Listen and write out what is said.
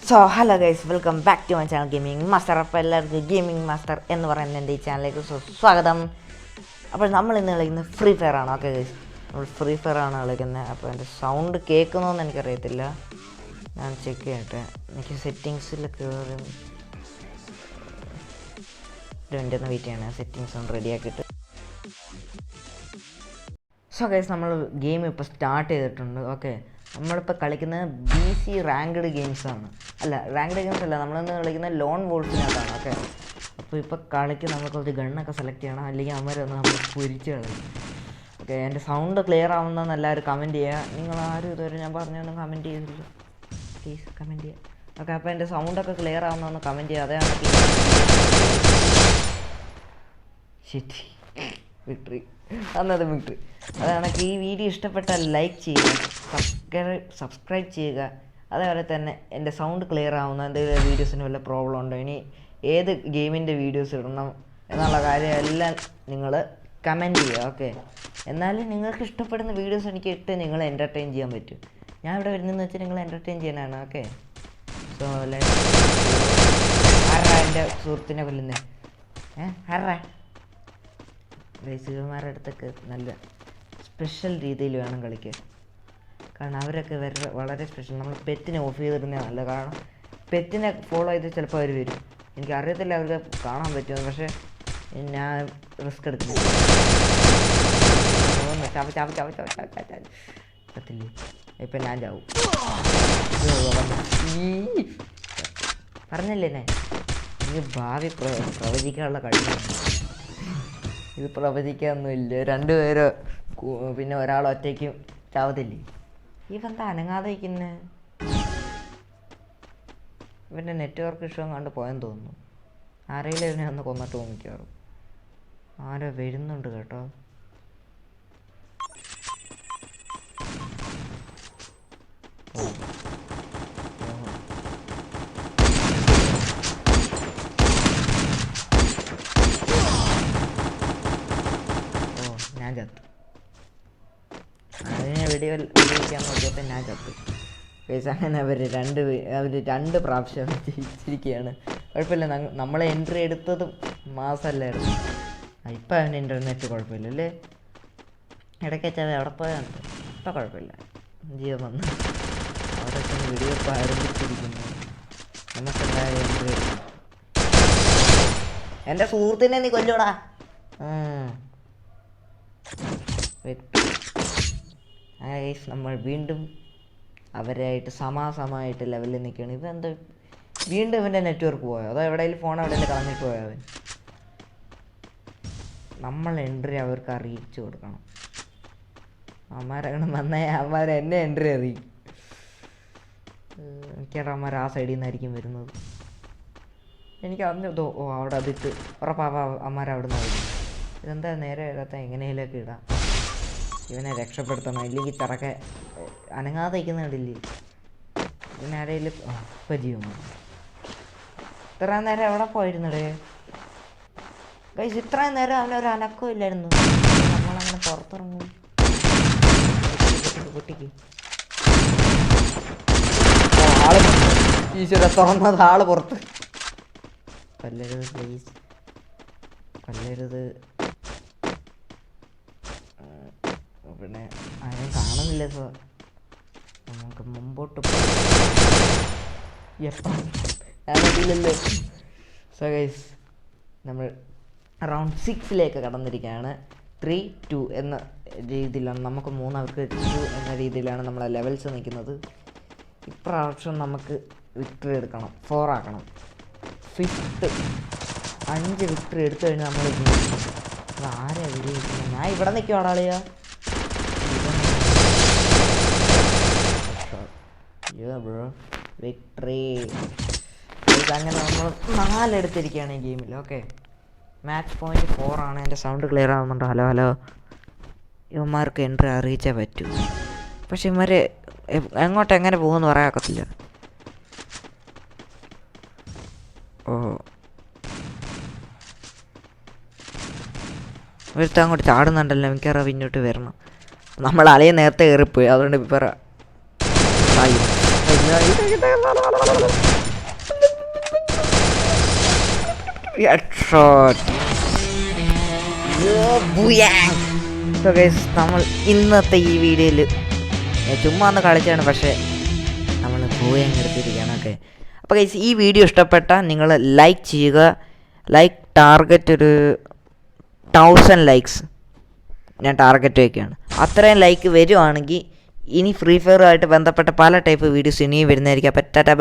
So hello guys, welcome back to my channel Gaming Master. അപ്പോൾ എല്ലാവർക്കും gaming master എന്ന് പറയുന്ന എൻ്റെ ഈ ചാനലിലേക്ക് സ്വാഗതം. അപ്പോൾ നമ്മൾ ഇന്ന് കളിക്കുന്നത് ഫ്രീ ഫയർ ആണ്. ഓക്കെ ഗൈസ്, നമ്മൾ ഫ്രീ ഫയർ ആണ് കളിക്കുന്നത്. അപ്പോൾ എൻ്റെ സൗണ്ട് കേൾക്കുന്നോന്ന് എനിക്കറിയത്തില്ല, ഞാൻ ചെക്ക് ചെയ്യട്ടെ. എനിക്ക് സെറ്റിങ്സിൽ കയറി എൻ്റെ ഒന്ന് വെയിറ്റ് ചെയ്യണേ, സെറ്റിങ്സ് ഒന്ന് റെഡിയാക്കിയിട്ട്. സോ ഗൈസ്, നമ്മൾ ഗെയിം ഇപ്പോൾ സ്റ്റാർട്ട് ചെയ്തിട്ടുണ്ട്. ഓക്കെ, നമ്മളിപ്പോൾ കളിക്കുന്നത് BC റാങ്ക്ഡ് ഗെയിംസാണ്. അല്ല, റാങ്ക്ഡ് ഗെയിംസ് അല്ല, നമ്മളിന്ന് കളിക്കുന്നത് ലോൺ വോൾഫിനകത്താണ്. ഓക്കെ, അപ്പോൾ ഇപ്പോൾ കളിക്ക് നമ്മൾ കുറച്ച് ഗണ്ണൊക്കെ സെലക്ട് ചെയ്യണം, അല്ലെങ്കിൽ അവരൊന്ന് നമ്മൾ പൊരിച്ച് കളയും. ഓക്കെ, എൻ്റെ സൗണ്ട് ക്ലിയർ ആവുന്നതെന്ന് എല്ലാവരും കമൻറ്റ് ചെയ്യുക. നിങ്ങളാരും ഇതുവരെ ഞാൻ പറഞ്ഞൊന്നും കമൻറ്റ് ചെയ്തില്ല, പ്ലീസ് കമൻറ്റ് ചെയ്യുക. ഓക്കെ, അപ്പോൾ എൻ്റെ സൗണ്ടൊക്കെ ക്ലിയർ ആവുന്നതെന്ന് കമൻറ്റ് ചെയ്യുക. അതാണ് ശരി, വിക്ടറി അന്നത് വിക്ടറി. അതാണ് ഈ വീഡിയോ ഇഷ്ടപ്പെട്ടാൽ ലൈക്ക് ചെയ്യുക, സബ്സ്ക്രൈബ് ചെയ്യുക. അതേപോലെ തന്നെ എൻ്റെ സൗണ്ട് ക്ലിയർ ആവുന്ന എന്തെങ്കിലും വീഡിയോസിന് വല്ല പ്രോബ്ലം ഉണ്ടോ, ഇനി ഏത് ഗെയിമിൻ്റെ വീഡിയോസ് ഇടണം എന്നുള്ള കാര്യം എല്ലാം നിങ്ങൾ കമൻറ്റ് ചെയ്യുക. ഓക്കെ, എന്നാലും നിങ്ങൾക്ക് ഇഷ്ടപ്പെടുന്ന വീഡിയോസ് എനിക്ക് ഇട്ട് നിങ്ങളെ എൻ്റർടൈൻ ചെയ്യാൻ പറ്റും. ഞാൻ ഇവിടെ വരുന്നതെന്ന് വെച്ചാൽ നിങ്ങൾ എൻ്റർടൈൻ ചെയ്യാനാണ്. ഓക്കെ, സോ ആരാ എൻ്റെ സുഹൃത്തിനെ കൊല്ലുന്നേ? ആരാ? ഗൈസുമാരുടെ അടുത്തൊക്കെ നല്ല സ്പെഷ്യൽ രീതിയിൽ വേണം കളിക്കാൻ, കാരണം അവരൊക്കെ വളരെ സ്പെഷ്യൽ. നമ്മൾ പെറ്റിനെ ഓഫ് ചെയ്തിടുന്നതാണ് നല്ലത്, കാരണം പെറ്റിനെ ഫോളോ ചെയ്ത് ചിലപ്പോൾ അവർ വരും. എനിക്കറിയത്തില്ല അവർക്ക് കാണാൻ പറ്റുമെന്ന്, പക്ഷേ ഞാൻ റിസ്ക് എടുക്കുന്നില്ല. പറ്റില്ലേ, ഇപ്പം ഞാൻ ചാവും. പറഞ്ഞല്ലേ ഞാൻ, എനിക്ക് ഭാവി പ്രവചിക്കാനുള്ള കഴിവാണ്. ഇത് പ്രവചിക്കാനൊന്നുമില്ല, രണ്ടുപേരോ പിന്നെ ഒരാൾ ഒറ്റയ്ക്കും ചാവത്തില്ലേ. ഇവന്താ അനങ്ങാതെ ഇരിക്കുന്നത്? ഇവൻ്റെ നെറ്റ്വർക്ക് ഇഷ്യൂ കണ്ട് പോയെന്ന് തോന്നുന്നു. ആരെങ്കിലും ഇവനെ ഒന്ന് കൊന്നിട്ട് തോന്നിക്കാറും. ആരോ വരുന്നുണ്ട് കേട്ടോ. ഞാൻ ചത്തു. അതിനെ വെടിവെക്കാൻ നോക്കിയപ്പോൾ ഞാൻ ചത്തു. അങ്ങനെ അവർ രണ്ട് പ്രാവശ്യം ജയിച്ചിരിക്കുകയാണ്. കുഴപ്പമില്ല, നമ്മളെ എൻട്രി എടുത്തതും മാസമല്ലായിരുന്നു. ഇപ്പം അവൻ്റെ ഇൻ്റർനെറ്റ് കുഴപ്പമില്ല അല്ലേ? ഇടയ്ക്ക് വെച്ചാൽ അവിടെ പോയാൽ ഇപ്പം കുഴപ്പമില്ല, ജീവൻ വന്നു. അവിടെയൊക്കെ വീഡിയോ ഇപ്പോൾ ആരംഭിച്ചിരിക്കുന്നു. നമുക്കെന്തായാലും എൻട്രി എടുക്കണം. എൻ്റെ സുഹൃത്തിനെ നീ കൊല്ലൂടാ. അങ്ങനെ നമ്മൾ വീണ്ടും അവരായിട്ട് സമാസമായിട്ട് ലെവലിൽ നിൽക്കുകയാണ്. ഇതെന്താ വീണ്ടും ഇവൻ്റെ നെറ്റ്വർക്ക് പോയോ, അതോ എവിടെയെങ്കിലും ഫോൺ എവിടെയെങ്കിലും കളഞ്ഞിട്ട് പോയോ അവൻ? നമ്മൾ എൻട്രി അവർക്ക് അറിയിച്ചു കൊടുക്കണം. അമ്മാരങ്ങനെ വന്നേ അമ്മാർ എന്നെ എൻട്രി അറിയിക്കും. എനിക്കേട്ടാ അമ്മാർ ആ സൈഡിൽ നിന്നായിരിക്കും വരുന്നത്. എനിക്ക് അന്ന് അവിടെ അതിട്ട് ഉറപ്പാ അമ്മാരവിടെ നിന്ന് വരും. ഇതെന്താ നേരെ ഇടാത്ത? എങ്ങനെയൊക്കെ ഇടാം, ഇവനെ രക്ഷപ്പെടുത്തണം, ഇല്ലെങ്കിൽ തറക്കെ അനങ്ങാതെ ഇരിക്കുന്ന കണ്ടില്ലേ? ഇതിനിടയിൽ ഇപ്പം ജീവൻ ഇത്ര നേരം എവിടെ പോയിരുന്നടേ ഗൈസ്? ഇത്രയും നേരം അവനൊരു അനക്കവും ഇല്ലായിരുന്നു. നമ്മളങ്ങനെ പുറത്തിറങ്ങും. പൊട്ടിക്ക് ആള് ഈശ്വര തുറന്നത്, ആള് പുറത്ത്. കൊല്ലരുത് പ്ലീസ്, കൊല്ലരുത്. പിന്നെ അതിനെ കാണുന്നില്ല. സോ നമുക്ക് മുമ്പോട്ട് ഞാനതില്ലല്ലോ. സോ ഗൈസ്, നമ്മൾ റൗണ്ട് 6ലേക്ക് കടന്നിരിക്കുകയാണ്. 3-2 എന്ന രീതിയിലാണ്, നമുക്ക് 3 അവർക്ക് 2 എന്ന രീതിയിലാണ് നമ്മളെ ലെവൽസ് നിൽക്കുന്നത്. ഇപ്രാവശ്യം നമുക്ക് വിക്ടറി എടുക്കണം, 4 ആക്കണം. 5th 5 വിക്ടറി എടുത്തു കഴിഞ്ഞാൽ നമ്മൾ ആരാ വിജയിക്കുന്നത്? ഞാൻ ഇവിടെ നിൽക്കുവാണ് ആളിയാ. വിക്ടറി. അങ്ങനെ നമ്മൾ 4 എടുത്തിരിക്കുകയാണ് ഈ ഗെയിമിൽ. ഓക്കെ, മാച്ച് പോയിന്റ് 4 ആണ്. എൻ്റെ സൗണ്ട് ക്ലിയർ ആവുന്നുണ്ടോ? ഹലോ. ഇവന്മാർക്ക് എൻട്രി അറിയിച്ചേ പറ്റൂ, പക്ഷെ ഇവന്മാർ എങ്ങോട്ട് എങ്ങനെ പോകുമെന്ന് പറയാക്കത്തില്ല. ഒരുത്ത അങ്ങോട്ട് ചാടുന്നുണ്ടല്ലോ, മിക്കവാറും പിന്നോട്ട് വരണം. നമ്മൾ അലയെ നേരത്തെ കയറിപ്പോയി, അതുകൊണ്ട് ഇപ്പം സോ ഗൈസ്, നമ്മൾ ഇന്നത്തെ ഈ വീഡിയോയിൽ ചുമ്മാ ഒന്ന് കളിച്ചാണ്, പക്ഷേ നമ്മൾ ബൂയാങ് എടുത്തിരിക്കുകയാണ്. ഓക്കെ, അപ്പോൾ ഗൈസ് ഈ വീഡിയോ ഇഷ്ടപ്പെട്ടാൽ നിങ്ങൾ ലൈക്ക് ചെയ്യുക. ലൈക്ക് ടാർഗറ്റ് ഒരു 1000 ലൈക്സ് ഞാൻ ടാർഗറ്റ് വയ്ക്കുകയാണ്. അത്രയും ലൈക്ക് വരുവാണെങ്കിൽ ഇനി ഫ്രീ ഫയറുമായിട്ട് ബന്ധപ്പെട്ട പല ടൈപ്പ് വീഡിയോസ് ഇനിയും വരുന്നതായിരിക്കും. അപ്പോൾ ടാറ്റാ.